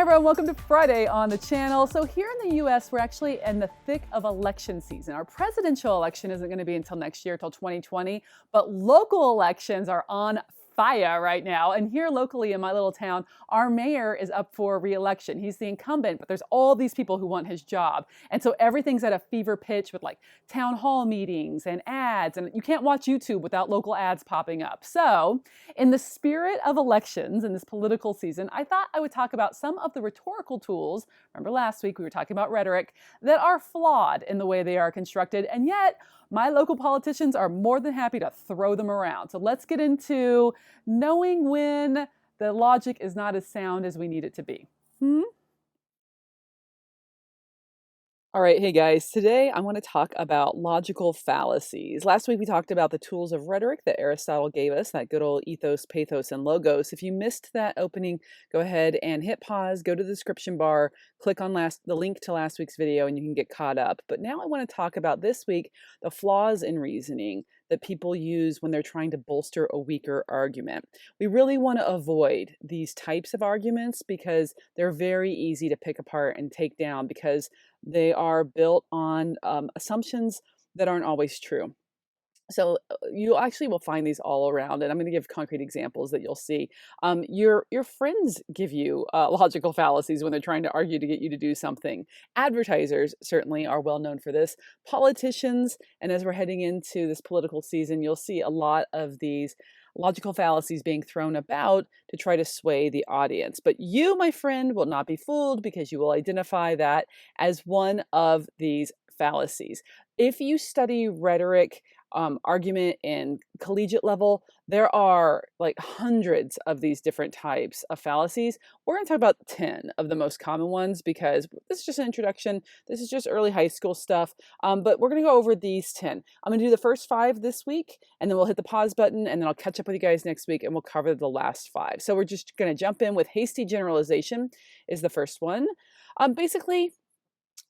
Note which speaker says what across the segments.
Speaker 1: everyone, welcome to Friday on the channel. So here in the US, we're actually in the thick of election season. Our presidential election isn't going to be until next year, till 2020, but local elections are on fire right now. And here locally in my little town, our mayor is up for re-election. He's the incumbent, but there's all these people who want his job. And so everything's at a fever pitch with like town hall meetings and ads, and you can't watch YouTube without local ads popping up. So in the spirit of elections in this political season, I thought I would talk about some of the rhetorical tools. Remember last week we were talking about rhetoric that are flawed in the way they are constructed, and yet my local politicians are more than happy to throw them around. So let's get into knowing when the logic is not as sound as we need it to be. All right, hey guys, today I want to talk about logical fallacies. Last week we talked about the tools of rhetoric that Aristotle gave us, that good old ethos, pathos, and logos. If you missed that opening, go ahead and hit pause, go to the description bar, click on the link to last week's video, and you can get caught up. But now I want to talk about this week the flaws in reasoning that people use when they're trying to bolster a weaker argument. We really want to avoid these types of arguments because they're very easy to pick apart and take down because they are built on assumptions that aren't always true. So you actually will find these all around, and I'm going to give concrete examples that you'll see. Your friends give you logical fallacies when they're trying to argue to get you to do something. Advertisers certainly are well known for this. Politicians, and as we're heading into this political season, you'll see a lot of these logical fallacies being thrown about to try to sway the audience. But you, my friend, will not be fooled because you will identify that as one of these fallacies. If you study rhetoric, argument in collegiate level, there are like hundreds of these different types of fallacies. We're going to talk about 10 of the most common ones because this is just an introduction. This is just early high school stuff. But we're going to go over these 10. I'm going to do the first 5 this week, and then we'll hit the pause button, and then I'll catch up with you guys next week, and we'll cover the last 5. So we're just going to jump in with hasty generalization is the first one. Basically,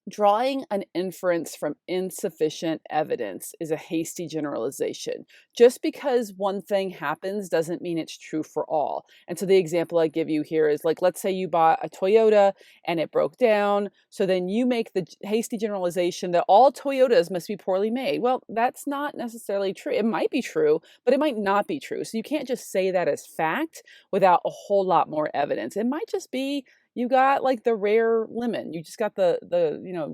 Speaker 1: drawing an inference from insufficient evidence is a hasty generalization. Just because one thing happens doesn't mean it's true for all. And so the example I give you here is like, let's say you bought a Toyota and it broke down. So then you make the hasty generalization that all Toyotas must be poorly made. Well, that's not necessarily true. It might be true, but it might not be true. So you can't just say that as fact without a whole lot more evidence. It might just be you got like the rare lemon. You just got the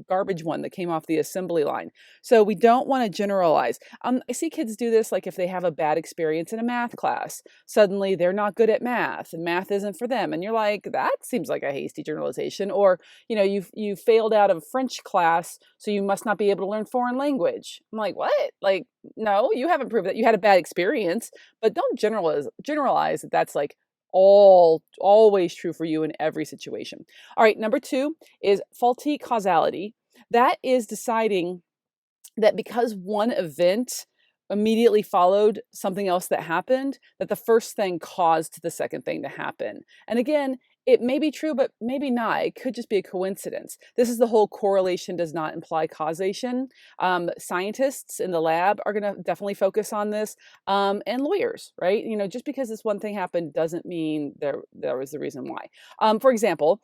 Speaker 1: garbage one that came off the assembly line. So we don't want to generalize. I see kids do this like if they have a bad experience in a math class. Suddenly they're not good at math and math isn't for them. And you're like, that seems like a hasty generalization. Or, you failed out of French class, so you must not be able to learn foreign language. I'm like, what? Like, no, you haven't proved that. You had a bad experience, but don't generalize that that's like always true for you in every situation. All right, number 2 is faulty causality. That is deciding that because one event immediately followed something else that happened, that the first thing caused the second thing to happen. And again, it may be true, but maybe not. It could just be a coincidence. This is the whole correlation does not imply causation. Scientists in the lab are going to definitely focus on this, and lawyers, right? Just because this one thing happened doesn't mean there was the reason why. For example,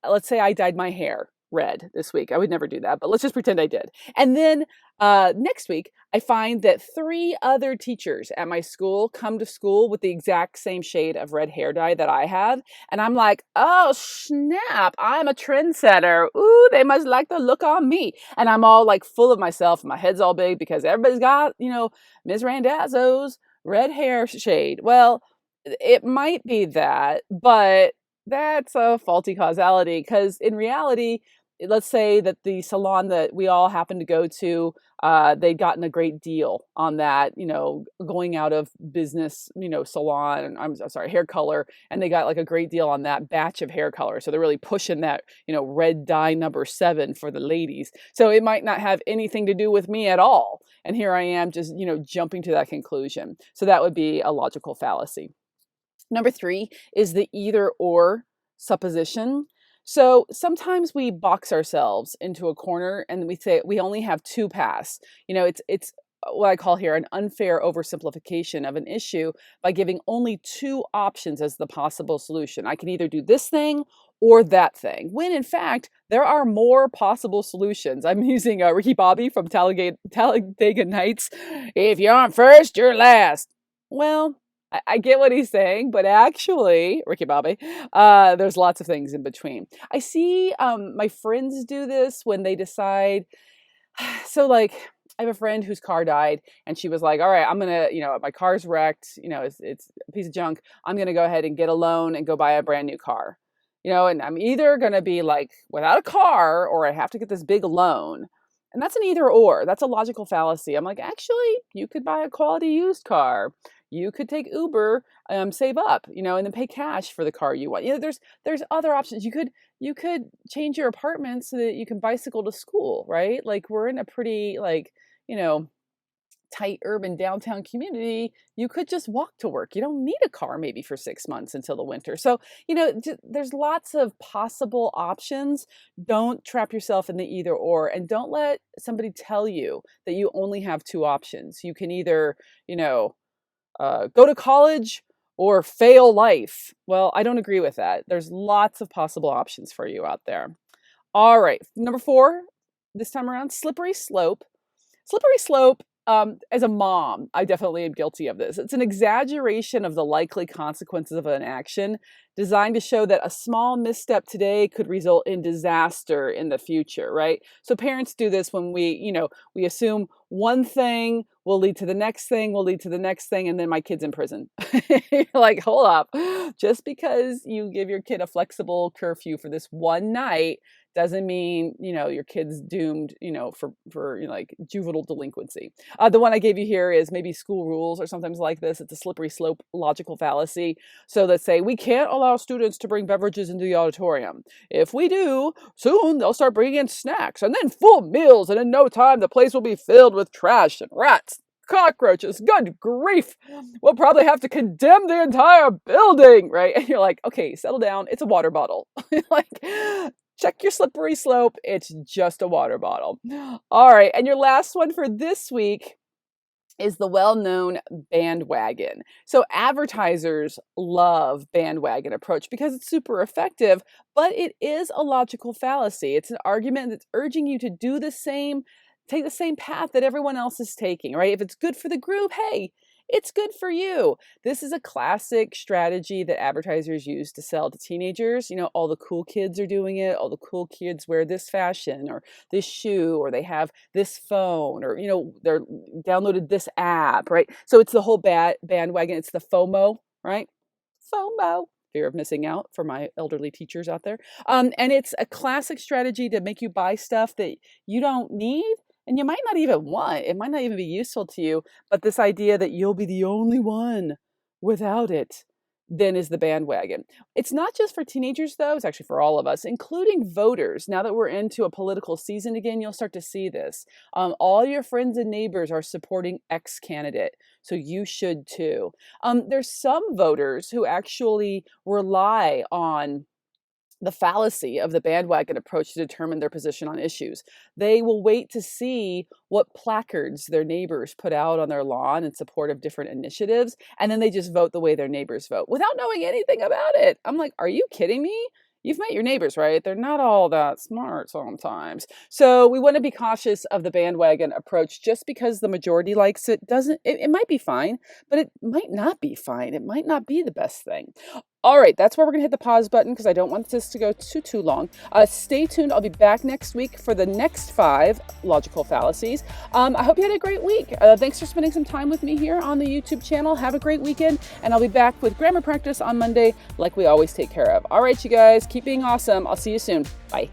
Speaker 1: let's say I dyed my hair red this week. I would never do that, but let's just pretend I did. And then next week, I find that 3 other teachers at my school come to school with the exact same shade of red hair dye that I have. And I'm like, oh, snap, I'm a trendsetter. Ooh, they must like the look on me. And I'm all like full of myself. My head's all big because everybody's got, Ms. Randazzo's red hair shade. Well, it might be that, but that's a faulty causality because in reality, let's say that the salon that we all happen to go to, they'd gotten a great deal on that, going out of business, salon, I'm sorry, hair color, and they got like a great deal on that batch of hair color. So they're really pushing that, red dye number 7 for the ladies. So it might not have anything to do with me at all. And here I am just, jumping to that conclusion. So that would be a logical fallacy. Number 3 is the either or supposition. So sometimes we box ourselves into a corner and we say we only have 2 paths. It's what I call here an unfair oversimplification of an issue by giving only 2 options as the possible solution. I can either do this thing or that thing, when in fact, there are more possible solutions. I'm using Ricky Bobby from Talladega Nights. If you aren't first, you're last. Well, I get what he's saying, but actually, Ricky Bobby, there's lots of things in between. I see my friends do this when they decide. So, like, I have a friend whose car died, and she was like, all right, I'm going to, my car's wrecked, it's a piece of junk. I'm going to go ahead and get a loan and go buy a brand new car. And I'm either going to be like without a car or I have to get this big loan. And that's an either or. That's a logical fallacy. I'm like, actually, you could buy a quality used car. You could take Uber, save up, and then pay cash for the car you want. There's other options. You could change your apartment so that you can bicycle to school, right? Like, we're in a pretty tight urban downtown community. You could just walk to work. You don't need a car maybe for 6 months until the winter. So, there's lots of possible options. Don't trap yourself in the either or, and don't let somebody tell you that you only have two options. You can either, go to college or fail life. Well, I don't agree with that. There's lots of possible options for you out there. All right. Number 4, this time around, slippery slope. Slippery slope, as a mom, I definitely am guilty of this. It's an exaggeration of the likely consequences of an action designed to show that a small misstep today could result in disaster in the future, right? So parents do this when we assume one thing will lead to the next thing, will lead to the next thing, and then my kid's in prison. You're like, hold up. Just because you give your kid a flexible curfew for this one night doesn't mean, your kid's doomed, for like juvenile delinquency. The one I gave you here is maybe school rules or something like this. It's a slippery slope logical fallacy. So let's say we can't allow students to bring beverages into the auditorium. If we do, soon they'll start bringing in snacks and then full meals. And in no time, the place will be filled with trash and rats, cockroaches. Good grief. We'll probably have to condemn the entire building, right? And you're like, okay, settle down. It's a water bottle. Like, check your slippery slope. It's just a water bottle. All right. And your last one for this week is the well-known bandwagon. So advertisers love bandwagon approach because it's super effective, but it is a logical fallacy. It's an argument that's urging you to do take the same path that everyone else is taking, right? If it's good for the group, hey, it's good for you. This is a classic strategy that advertisers use to sell to teenagers. All the cool kids are doing it. All the cool kids wear this fashion or this shoe, or they have this phone, or, they're downloaded this app, right? So it's the whole bandwagon. It's the FOMO, right? FOMO. Fear of missing out for my elderly teachers out there. And it's a classic strategy to make you buy stuff that you don't need. And you might not even want. It might not even be useful to you. But this idea that you'll be the only one without it then is the bandwagon. It's not just for teenagers, though. It's actually for all of us, including voters. Now that we're into a political season again, you'll start to see this. All your friends and neighbors are supporting X candidate. So you should too. There's some voters who actually rely on the fallacy of the bandwagon approach to determine their position on issues. They will wait to see what placards their neighbors put out on their lawn in support of different initiatives, and then they just vote the way their neighbors vote without knowing anything about it. I'm like, are you kidding me? You've met your neighbors, right? They're not all that smart sometimes. So we want to be cautious of the bandwagon approach. Just because the majority likes it it might be fine, but it might not be fine. It might not be the best thing. All right, that's where we're going to hit the pause button because I don't want this to go too long. Stay tuned. I'll be back next week for the next 5 logical fallacies. I hope you had a great week. Thanks for spending some time with me here on the YouTube channel. Have a great weekend, and I'll be back with grammar practice on Monday like we always take care of. All right, you guys, keep being awesome. I'll see you soon. Bye.